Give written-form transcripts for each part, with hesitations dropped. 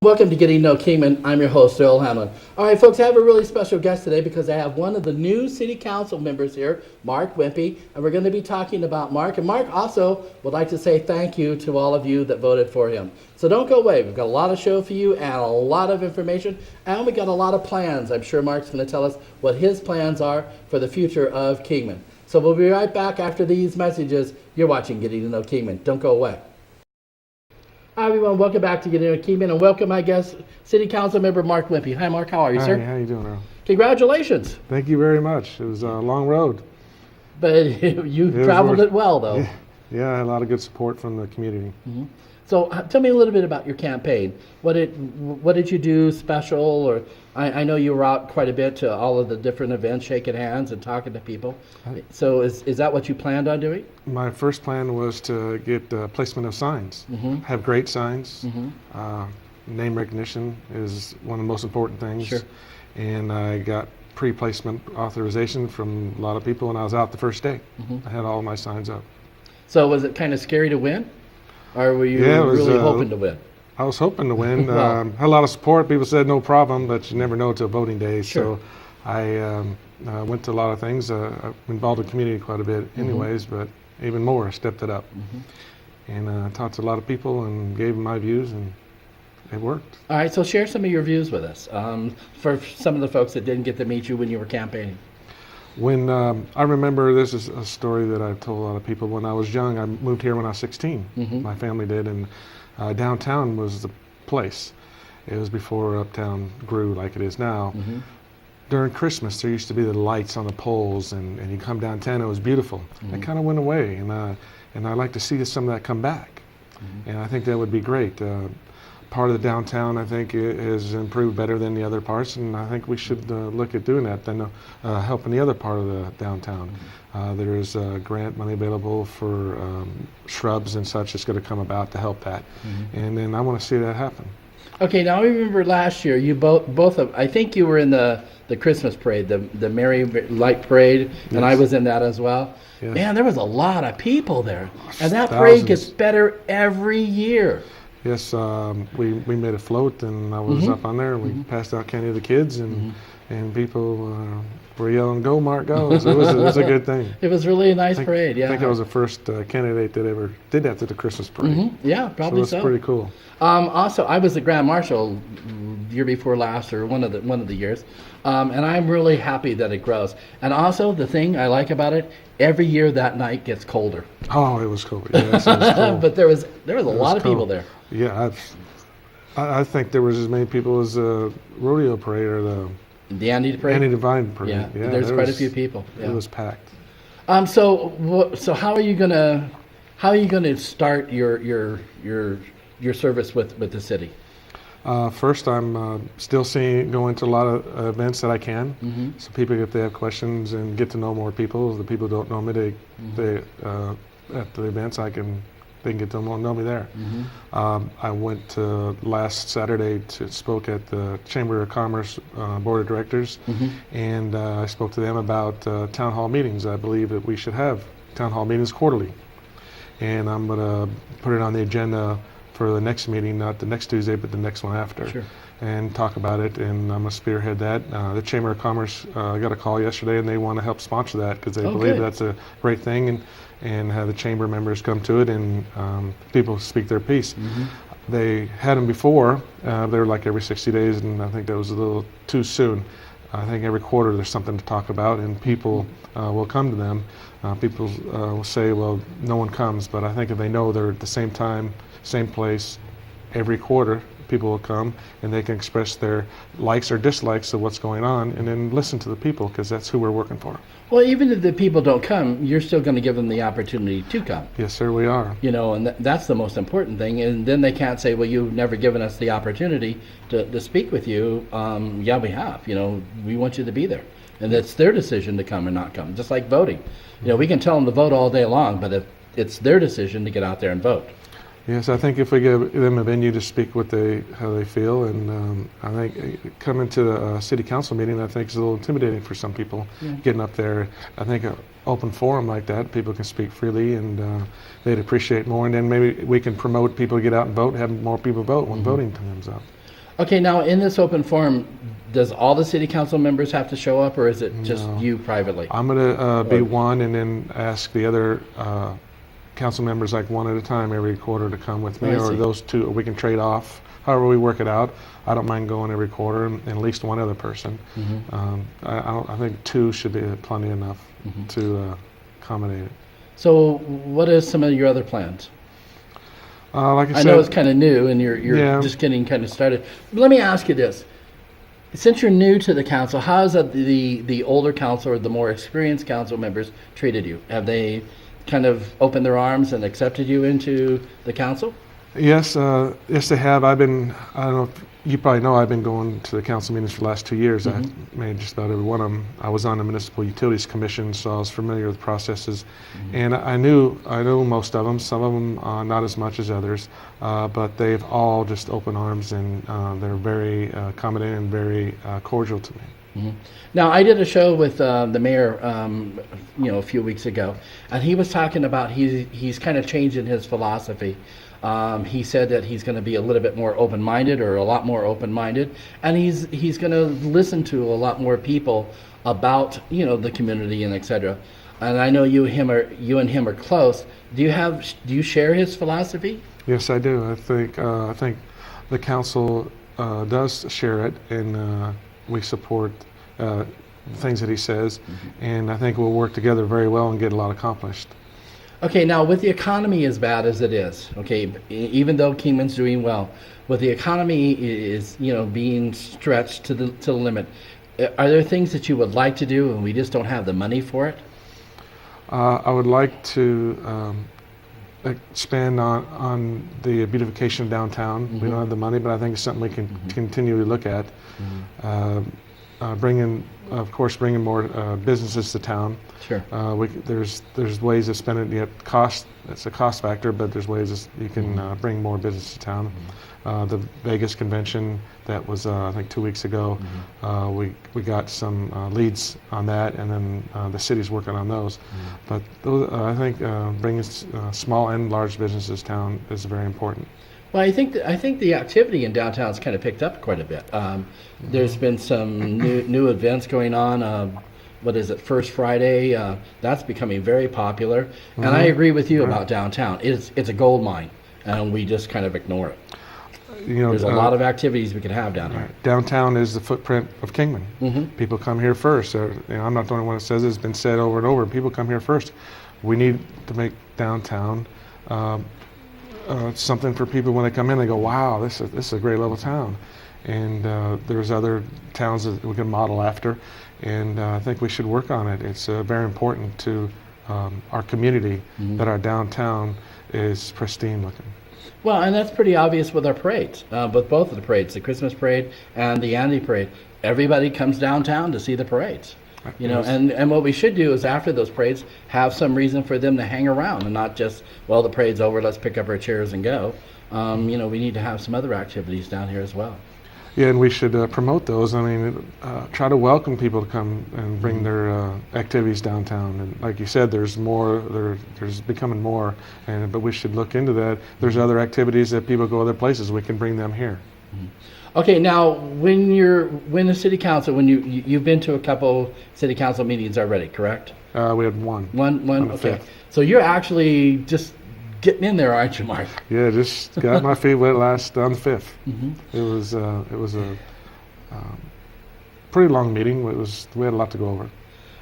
Welcome to Getting to Know Kingman. I'm your host, Earl Hamlyn. All right, folks, I have a really special guest today because I have one of the new city council members here, Mark Wimpee, and we're going to be talking about Mark. And Mark also would like to say thank you to all of you that voted for him. So don't go away. We've got a lot of show for you and a lot of information, and we got a lot of plans. I'm sure Mark's going to tell us what his plans are for the future of Kingman. So we'll be right back after these messages. You're watching Getting to Know Kingman. Don't go away. Hi everyone, welcome back to Getting to Know Kingman, and welcome my guest, City Council Member Mark Wimpee. Hi Mark, how are you, sir? Hi, how you doing, Earl? Congratulations. Thank you very much. It was a long road. But you traveled it well, though. Yeah, I had a lot of good support from the community. Mm-hmm. So tell me a little bit about your campaign. What did you do special? Or I know you were out quite a bit to all of the different events, shaking hands and talking to people. So is that what you planned on doing? My first plan was to get placement of signs. Mm-hmm. Have great signs. Mm-hmm. Name recognition is one of the most important things. Sure. And I got pre-placement authorization from a lot of people, and I was out the first day. Mm-hmm. I had all my signs up. So was it kind of scary to win? Or were you really hoping to win? I was hoping to win. Well, had a lot of support. People said no problem, but you never know till voting day. Sure. So I went to a lot of things. I'm involved in the community quite a bit anyways, but even more, I stepped it up. Mm-hmm. And talked to a lot of people and gave them my views, and it worked. All right, so share some of your views with us for some of the folks that didn't get to meet you when you were campaigning. When I remember, this is a story that I've told a lot of people. When I was young, I moved here when I was 16. Mm-hmm. My family did, and downtown was the place. It was before Uptown grew like it is now. Mm-hmm. During Christmas, there used to be the lights on the poles, and you come downtown, it was beautiful. Mm-hmm. It kind of went away, and I'd like to see some of that come back. Mm-hmm. And I think that would be great. Part of the downtown, I think, is improved better than the other parts, and I think we should look at doing that, then helping the other part of the downtown. Mm-hmm. There is grant money available for shrubs and such that's going to come about to help that. Mm-hmm. And then I want to see that happen. Okay, now I remember last year, you both of, I think you were in the Christmas parade, the Merry Light Parade, yes. And I was in that as well. Yes. Man, there was a lot of people there, and that parade gets better every year. Yes, we made a float, and I was up on there, and we passed out candy to the kids, and people were yelling, "Go, Mark, go!" So it was a good thing. It was really a nice parade, yeah. I think I was the first candidate that ever did that to the Christmas parade. Mm-hmm. Yeah, probably so. So that's pretty cool. Also, I was the Grand Marshal year before last, or one of the years, and I'm really happy that it grows. And also, the thing I like about it, every year that night gets colder. Oh, it was cold. Yes, it was cold. But there was a lot of people there. Yeah, I think there was as many people as the rodeo parade or the Andy Parade. Andy Divine Parade. Yeah, there's quite a few people. Yeah. It was packed. So how are you gonna start your service with the city? First, I'm still going to a lot of events that I can. Mm-hmm. So people, if they have questions and get to know more people, the people who don't know me, they at the events they can get to know me there. Mm-hmm. I went last Saturday spoke at the Chamber of Commerce Board of Directors, and I spoke to them about town hall meetings. I believe that we should have town hall meetings quarterly, and I'm going to put it on the agenda for the next meeting, not the next Tuesday, but the next one after, sure. And talk about it, and I'm going to spearhead that. The Chamber of Commerce got a call yesterday, and they want to help sponsor that because they believe that's a great thing, and have the chamber members come to it, and people speak their piece. Mm-hmm. They had them before. They were like every 60 days, and I think that was a little too soon. I think every quarter there's something to talk about, and people will come to them. People will say, well, no one comes, but I think if they know they're at the same time, same place, every quarter, people will come, and they can express their likes or dislikes of what's going on, and then listen to the people, because that's who we're working for. Well, even if the people don't come, you're still going to give them the opportunity to come. Yes, sir, we are. And that's the most important thing. And then they can't say, well, you've never given us the opportunity to speak with you. Yeah, we have. We want you to be there. And it's their decision to come or not come, just like voting. We can tell them to vote all day long, but it's their decision to get out there and vote. Yes, I think if we give them a venue to speak how they feel, and I think coming to a city council meeting, I think is a little intimidating for some people. Yeah. Getting up there, I think an open forum like that, people can speak freely, and they'd appreciate more. And then maybe we can promote people to get out and vote, have more people vote when voting time comes up. Okay, now in this open forum, does all the city council members have to show up, or is it just you privately? I'm going to be one, and then ask the other council members like one at a time every quarter to come with me, I or see. those two, or we can trade off. However we work it out. I don't mind going every quarter, and at least one other person. I think two should be plenty enough to accommodate it. So what are some of your other plans? Like I I said, know it's kind of new and you're Yeah. just getting kind of started. But let me ask you this. Since you're new to the council, how has the older council or the more experienced council members treated you? Have they kind of opened their arms and accepted you into the council? Yes, yes, they have. I don't know if you probably know, I've been going to the council meetings for the last 2 years. I made just about every one of them. I was on the Municipal Utilities Commission, so I was familiar with processes. And I knew most of them, some of them not as much as others, but they've all just open arms, and they're very accommodating and very cordial to me. Now, I did a show with the mayor, a few weeks ago, and he was talking about he's kind of changing his philosophy. He said that he's going to be a little bit more open-minded, or a lot more open-minded, and he's going to listen to a lot more people about the community and etc. And I know you and him are close. Do you share his philosophy? Yes, I do. I think the council does share it, and we support things that he says, and I think we'll work together very well and get a lot accomplished. Okay, now with the economy as bad as it is, okay, even though Kingman's doing well, with the economy is being stretched to the limit, are there things that you would like to do and we just don't have the money for it? I would like to expand on the beautification of downtown. We don't have the money, but I think it's something we can continue to look at. Bringing more businesses to town. Sure. There's ways of spending it. Cost, it's a cost factor, but there's ways you can bring more business to town. The Vegas convention that was I think 2 weeks ago, we got some leads on that, and then the city's working on those. But those, I think bringing small and large businesses to town is very important. Well, I think the activity in downtown's kind of picked up quite a bit. There's been some new events going on. What is it, First Friday? That's becoming very popular. And I agree with you about downtown. It's a gold mine, and we just kind of ignore it. There's a lot of activities we could have down here. Downtown is the footprint of Kingman. People come here first. I'm not the only one that says it. It's been said over and over. People come here first. We need to make downtown something for people when they come in. They go, wow, this is a great little town. And there's other towns that we can model after, and I think we should work on it. It's very important to our community that our downtown is pristine looking. Well, and that's pretty obvious with our parades, with both of the parades, the Christmas parade and the Andy parade. Everybody comes downtown to see the parades. And what we should do is after those parades have some reason for them to hang around and not just, well, the parade's over, let's pick up our chairs and go. We need to have some other activities down here as well. Yeah, and we should promote those. I mean, try to welcome people to come and bring their activities downtown. And like you said, there's more. There's becoming more, but we should look into that. There's other activities that people go other places. We can bring them here. Okay, now when the city council, when you've been to a couple city council meetings already, correct? We had one. One. On the Okay, 5th. so you're actually just getting in there, aren't you, Mark? Yeah, just got my feet wet on the 5th. It was a pretty long meeting. We had a lot to go over.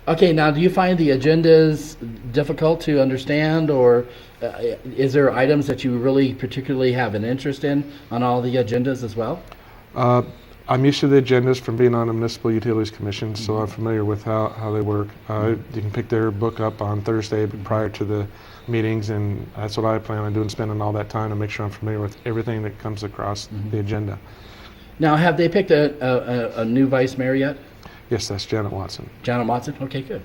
Okay, now do you find the agendas difficult to understand, or is there items that you really particularly have an interest in on all the agendas as well? I'm used to the agendas from being on the Municipal Utilities Commission, so I'm familiar with how they work. You can pick their book up on Thursday prior to the meetings, and that's what I plan on doing, spending all that time to make sure I'm familiar with everything that comes across the agenda. Now, have they picked a new vice mayor yet? Yes, that's Janet Watson. Janet Watson? Okay, good.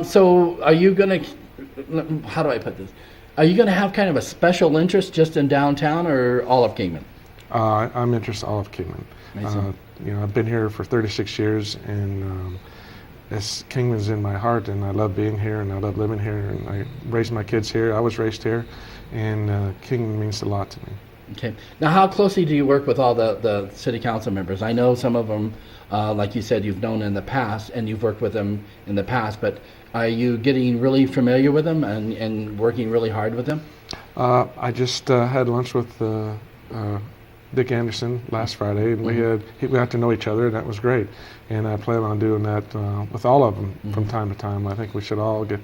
So are you going to, how do I put this? Are you going to have kind of a special interest just in downtown or all of Kingman? I'm interested in all of Kingman. Amazing. I've been here for 36 years, and Kingman's in my heart, and I love being here, and I love living here, and I raised my kids here. I was raised here, and Kingman means a lot to me. Okay. Now, how closely do you work with all the city council members? I know some of them, like you said, you've known in the past, and you've worked with them in the past, but are you getting really familiar with them and working really hard with them? I just had lunch with Dick Anderson last Friday, and we got to know each other, and that was great. And I plan on doing that with all of them from time to time. I think we should all get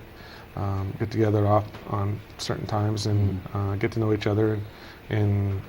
together off on certain times and get to know each other and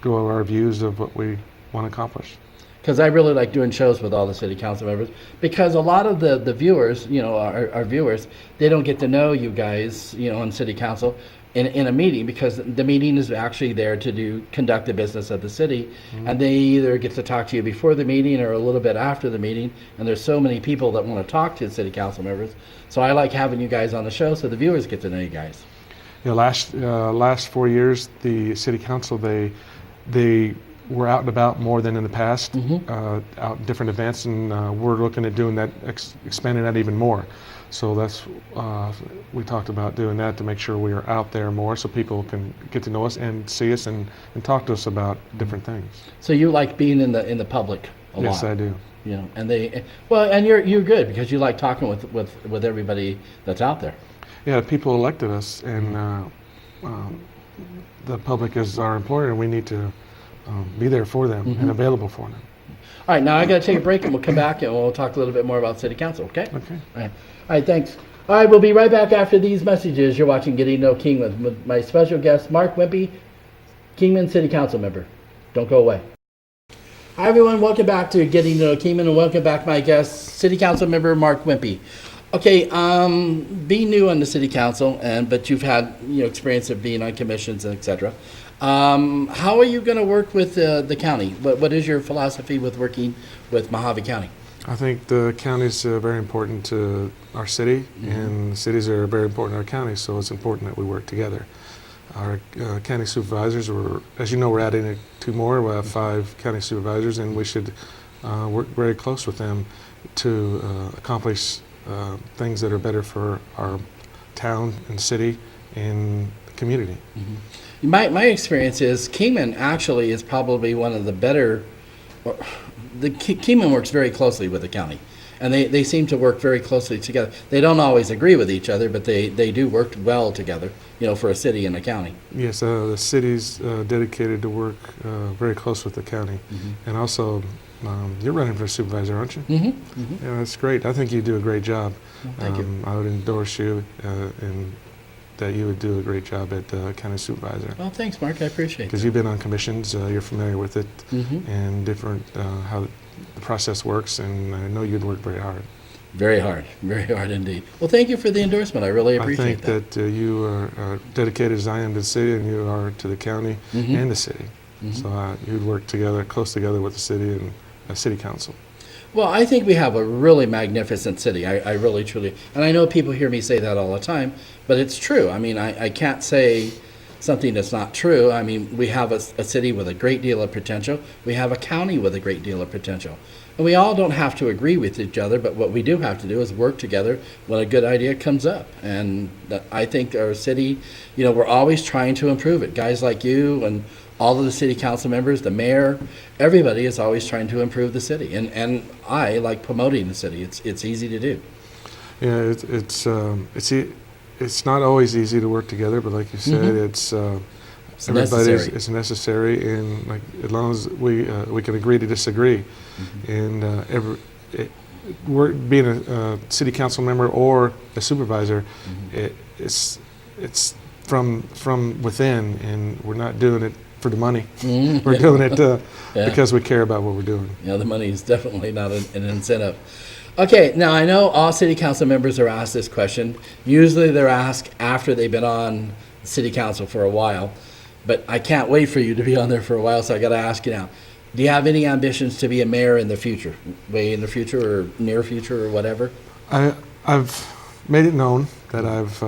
go over our views of what we want to accomplish. Because I really like doing shows with all the city council members, because a lot of the viewers, our viewers, they don't get to know you guys, on city council in a meeting, because the meeting is actually there to conduct the business of the city, and they either get to talk to you before the meeting or a little bit after the meeting, and there's so many people that want to talk to the city council members. So I like having you guys on the show so the viewers get to know you guys. Last 4 years, the city council, they were out and about more than in the past, out in different events, and we're looking at doing that, expanding that even more. So that's we talked about doing that to make sure we are out there more, so people can get to know us and see us and talk to us about different things. So you like being in the public a lot? Yes, I do. And and you're good because you like talking with everybody that's out there. Yeah, people elected us, and the public is our employer, and we need to be there for them and available for them. All right, now I got to take a break, and we'll come back and we'll talk a little bit more about city council. Okay. Okay. All right, thanks. All right, we'll be right back after these messages. You're watching Getting to Know Kingman with my special guest, Mark Wimpee, Kingman City Council member. Don't go away. Hi, everyone. Welcome back to Getting to Know Kingman, and welcome back my guest, City Council member Mark Wimpee. Okay, being new on the City Council, but you've had experience of being on commissions, and etc. How are you going to work with the county? What is your philosophy with working with Mojave County? I think the county is very important to our city, and cities are very important to our county, so it's important that we work together. Our county supervisors, as you know, we're adding 2 more. We have 5 county supervisors, and we should work very close with them to accomplish things that are better for our town and city and the community. My experience is Kingman actually is probably one of the better. Kingman works very closely with the county, and they seem to work very closely together. They don't always agree with each other, but they do work well together, for a city and a county. Yes, the city's dedicated to work very close with the county. And also, you're running for supervisor, aren't you? Yeah, that's great. I think you do a great job. Well, thank you. I would endorse you and that you would do a great job at county supervisor. Well, thanks, Mark. I appreciate it. Because you've been on commissions, you're familiar with it, and different how the process works, and I know you'd work very hard. Very hard indeed. Well, thank you for the endorsement. I really appreciate that. I think that you are dedicated as I am to the city, and you are to the county and the city. So you'd work close together with the city and city council. Well, I think we have a really magnificent city. I really, truly, and I know people hear me say that all the time, but it's true. I mean, I can't say something that's not true. I mean, we have a city with a great deal of potential. We have a county with a great deal of potential. And we all don't have to agree with each other, but what we do have to do is work together when a good idea comes up. And I think our city, we're always trying to improve it. Guys like you and all of the city council members, the mayor, everybody is always trying to improve the city. And I like promoting the city. It's easy to do. Yeah, it's not always easy to work together, but like you said, it's necessary, and like as long as we can agree to disagree, and being a city council member or a supervisor, it's from within, and we're not doing it for the money. We're doing it because we care about what we're doing. The money is definitely not an incentive. Okay, now I know all city council members are asked this question. Usually they're asked after they've been on city council for a while, but I can't wait for you to be on there for a while, so I got to ask you now. Do you have any ambitions to be a mayor in the future, way in the future or near future or whatever? I've made it known that I've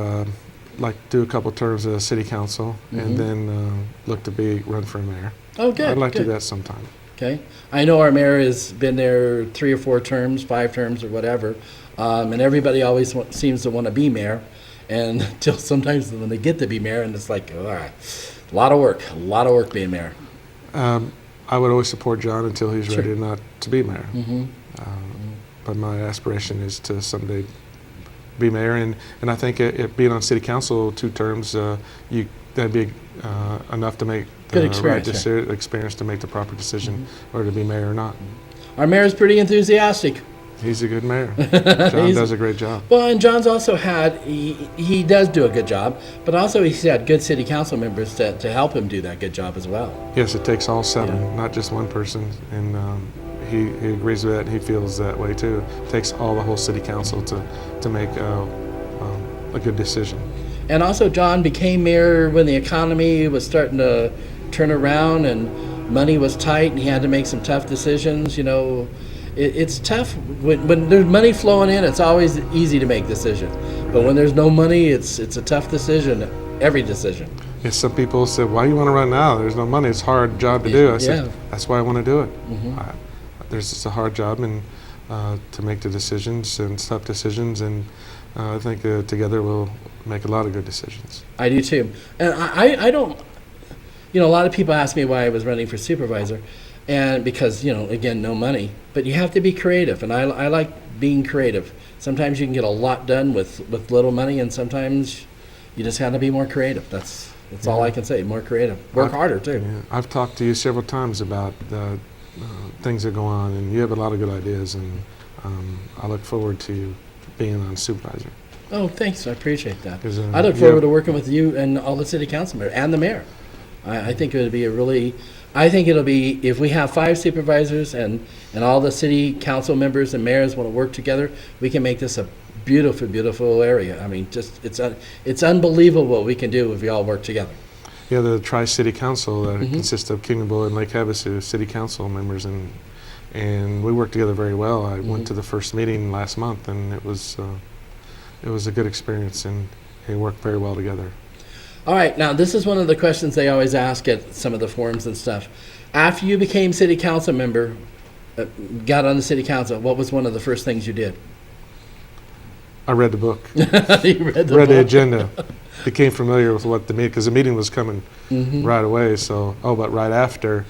like to do a couple terms of city council, and then look to run for mayor. Oh, good. I'd like to good. do that sometime. Okay. I know our mayor has been there 3 or 4 terms, 5 terms, or whatever, and everybody always seems to want to be mayor, and until sometimes when they get to be mayor, and it's like, all right, a lot of work being mayor. I would always support John until he's Sure. ready not to be mayor. But my aspiration is to someday be mayor, and I think it being on city council 2 terms, that'd be enough to make Good the experience, right experience to make the proper decision whether to be mayor or not. Our mayor's pretty enthusiastic. He's a good mayor. John does a great job. Well, and John's also he does do a good job, but also he's had good city council members to help him do that good job as well. Yes, it takes all 7, Yeah. not just one person, and he agrees with that, and he feels that way too. It takes the whole city council to make a good decision. And also, John became mayor when the economy was starting to turn around and money was tight, and he had to make some tough decisions. You know, it's tough when there's money flowing in. It's always easy to make decisions, but when there's no money, it's a tough decision. Every decision. Yes, some people said, "Why do you want to run now? There's no money. It's a hard job to do." I said, Yeah. "That's why I want to do it. It's a hard job, and to make the decisions and tough decisions, and I think together we'll make a lot of good decisions." I do too. And I don't, a lot of people ask me why I was running for supervisor, and because, again, no money, but you have to be creative, and I like being creative. Sometimes you can get a lot done with little money, and sometimes you just have to be more creative. That's all I can say, more creative. Work harder too. Yeah, I've talked to you several times about things that go on, and you have a lot of good ideas, and I look forward to being on supervisor. Oh, thanks. I appreciate that. 'Cause, I look forward to working with you and all the city council members and the mayor. I think it would be it'll be, if we have 5 supervisors and all the city council members and mayors want to work together, we can make this a beautiful, beautiful area. I mean, just it's unbelievable what we can do if we all work together. Yeah, the Tri-City Council consists of Kingman and Lake Havasu city council members, and we work together very well. I went to the first meeting last month, and it was a good experience, and we worked very well together. All right, now this is one of the questions they always ask at some of the forums and stuff. After you became city council member, got on the city council, what was one of the first things you did? I read the book, You read the read the book? agenda, became familiar with what the meeting, because the meeting was coming right away. So, but right after,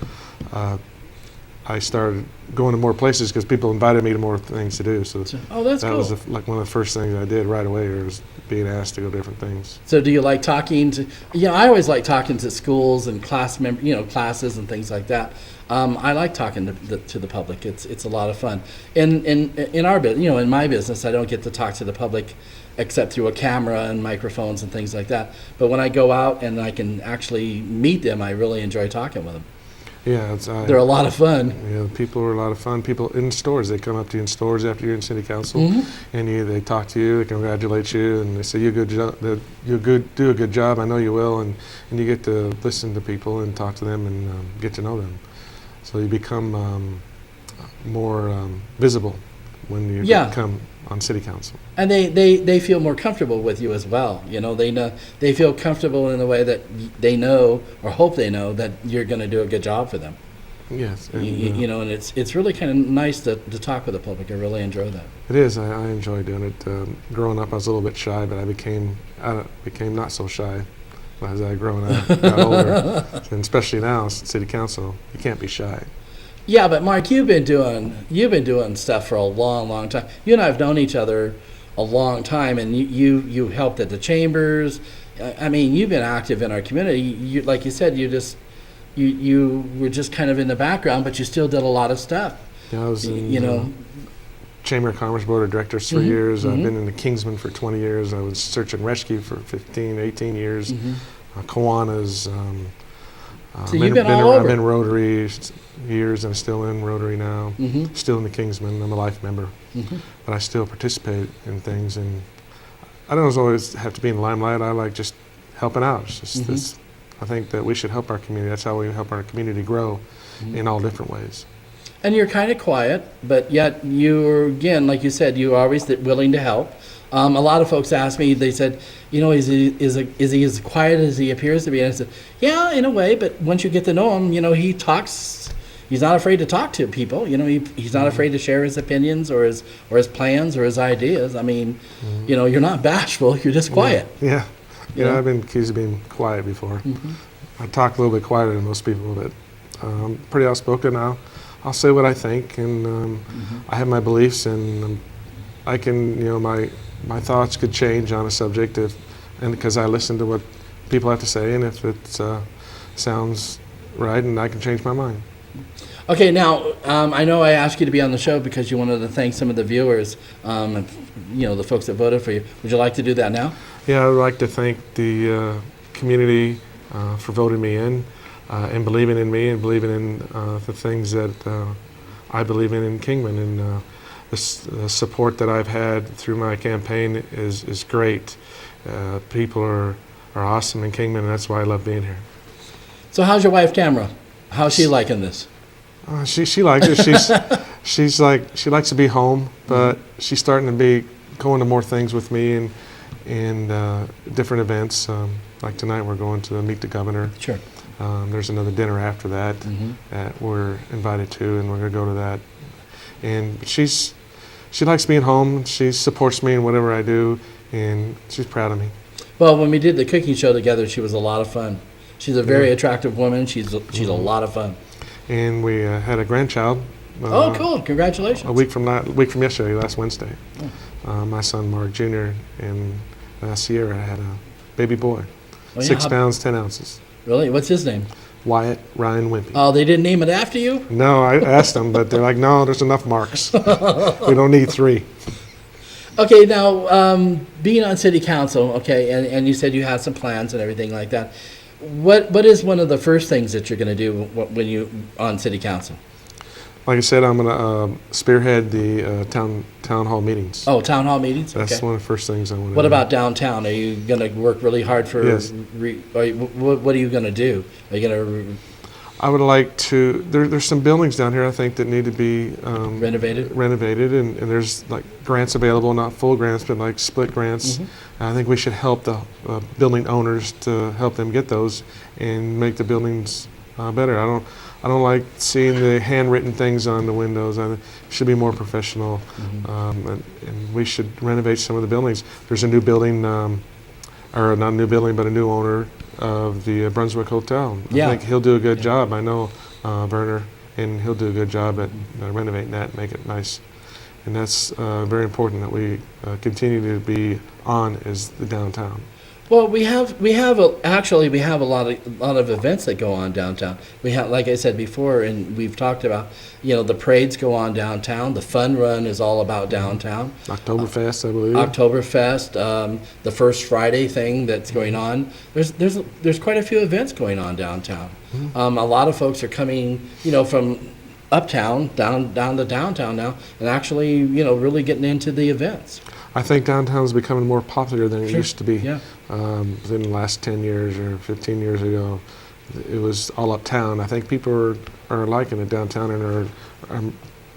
I started going to more places because people invited me to more things to do. So Oh, that's that cool. was like one of the first things I did right away, was being asked to go to different things. So do you like talking to, I always like talking to schools and classes and things like that. I like talking to the public. It's a lot of fun. In our business, in my business, I don't get to talk to the public except through a camera and microphones and things like that. But when I go out and I can actually meet them, I really enjoy talking with them. Yeah, They're a lot of fun. Yeah, people are a lot of fun. People in stores, they come up to you in stores after you're in city council, and they talk to you, they congratulate you, and they say you do a good job. I know you will, and you get to listen to people and talk to them and get to know them. So you become more visible when you come on city council. And they feel more comfortable with you as well. They feel comfortable in the way that they know or hope they know that you're going to do a good job for them. Yes, And it's really kind of nice to talk with the public. I really enjoy that. it is. I enjoy doing it. Growing up, I was a little bit shy, but I became not so shy as I got older, and especially now, city council, you can't be shy. Yeah, but Mark, you've been doing stuff for a long, long time. You and I have known each other a long time, and you helped at the chambers. I mean, you've been active in our community. You, like you said, you were just kind of in the background, but you still did a lot of stuff. Yeah, I was in Chamber of Commerce Board of Directors for years. I've been in the Kingsman for 20 years. I was search and rescue for 15, 18 years. Kiwanis. So you've been all over. I've been Rotary years, and still in Rotary now. Still in the Kingsman. I'm a life member, but I still participate in things. And I don't always have to be in the limelight. I like just helping out. It's just this. I think that we should help our community. That's how we help our community grow in all different ways. And you're kind of quiet, but yet you're, again, like you said, you're always willing to help. A lot of folks ask me, they said, is he as quiet as he appears to be? And I said, yeah, in a way, but once you get to know him, he talks. He's not afraid to talk to people. He's not afraid to share his opinions or his plans or his ideas. I mean, you're not bashful. You're just quiet. Yeah. I've been accused of being quiet before. I talk a little bit quieter than most people, but I'm pretty outspoken. I'll say what I think, and I have my beliefs, and I can, my thoughts could change on a subject and because I listen to what people have to say, and if it sounds right, and I can change my mind. Okay, now, I know I asked you to be on the show because you wanted to thank some of the viewers, the folks that voted for you. Would you like to do that now? Yeah, I would like to thank the community for voting me in and believing in me and believing in the things that I believe in Kingman. And the support that I've had through my campaign is great. People are awesome in Kingman, and that's why I love being here. So how's your wife, Tamara? How's she liking this? She likes it. She likes to be home, but she's starting to be going to more things with me and different events. Like tonight, we're going to meet the governor. Sure. There's another dinner after that that we're invited to, and we're going to go to that. And she likes being home. She supports me in whatever I do, and she's proud of me. Well, when we did the cooking show together, she was a lot of fun. She's a very attractive woman. She's a lot of fun. And we had a grandchild. Oh, cool! Congratulations. A week from yesterday, last Wednesday. My son Mark Jr. and Sierra had a baby boy, 6 pounds 10 ounces. Really? What's his name? Wyatt Ryan Wimpee. Oh, they didn't name it after you? No, I asked them, but they're like, no, there's enough Marks. We don't need 3. Okay, now being on city council, okay, and you said you had some plans and everything like that. What is one of the first things that you're going to do when you on city council? Like I said, I'm going to spearhead the town hall meetings. Oh, town hall meetings? That's one of the first things I want to do. What about downtown? Are you going to work really hard for? Yes. What are you going to do? Are you going to? I would like to. There's some buildings down here I think that need to be renovated, and there's like grants available, not full grants, but like split grants. I think we should help the building owners to help them get those and make the buildings better. I don't like seeing the handwritten things on the windows. It should be more professional, and we should renovate some of the buildings. There's a new building, or not a new building, but a new owner of the Brunswick Hotel. Yeah. I think he'll do a good job. I know Werner, and he'll do a good job at renovating that and make it nice. And that's very important that we continue to be on as the downtown. Well, we have a lot of events that go on downtown. We have, like I said before, and we've talked about, the parades go on downtown. The fun run is all about downtown. Oktoberfest, I believe. Oktoberfest, the First Friday thing that's going on. There's quite a few events going on downtown. A lot of folks are coming, from uptown down to downtown now, and actually, really getting into the events. I think downtown is becoming more popular than it used to be. Yeah. Within the last 10 years or 15 years ago, it was all uptown. I think people are liking it downtown and are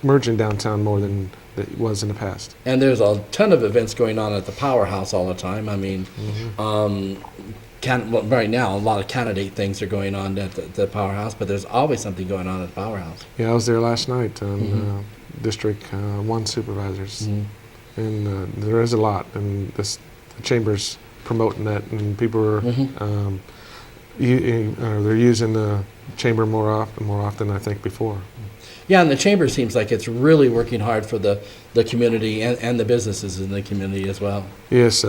merging downtown more than it was in the past. And there's a ton of events going on at the Powerhouse all the time. I mean, right now, a lot of candidate things are going on at the Powerhouse, but there's always something going on at the Powerhouse. Yeah, I was there last night on District 1 supervisors. And there is a lot, and the chamber's promoting that, and people are they're using the chamber more often I think before. Yeah, and the chamber seems like it's really working hard for the community and the businesses in the community as well. Yes,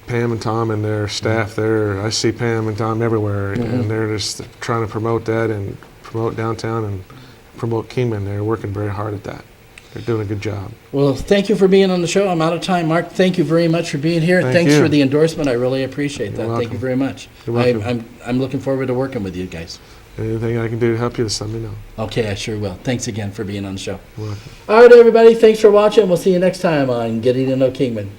Pam and Tom and their staff there. I see Pam and Tom everywhere, and they're just trying to promote that and promote downtown and promote Kingman. They're working very hard at that. They're doing a good job. Well, thank you for being on the show. I'm out of time. Mark, thank you very much for being here. Thanks for the endorsement. I really appreciate that. You're Thank you very much. You're welcome. I'm looking forward to working with you guys. Anything I can do to help you, just let me know. Okay, I sure will. Thanks again for being on the show. You're welcome. All right, everybody. Thanks for watching. We'll see you next time on Getting to Know Kingman.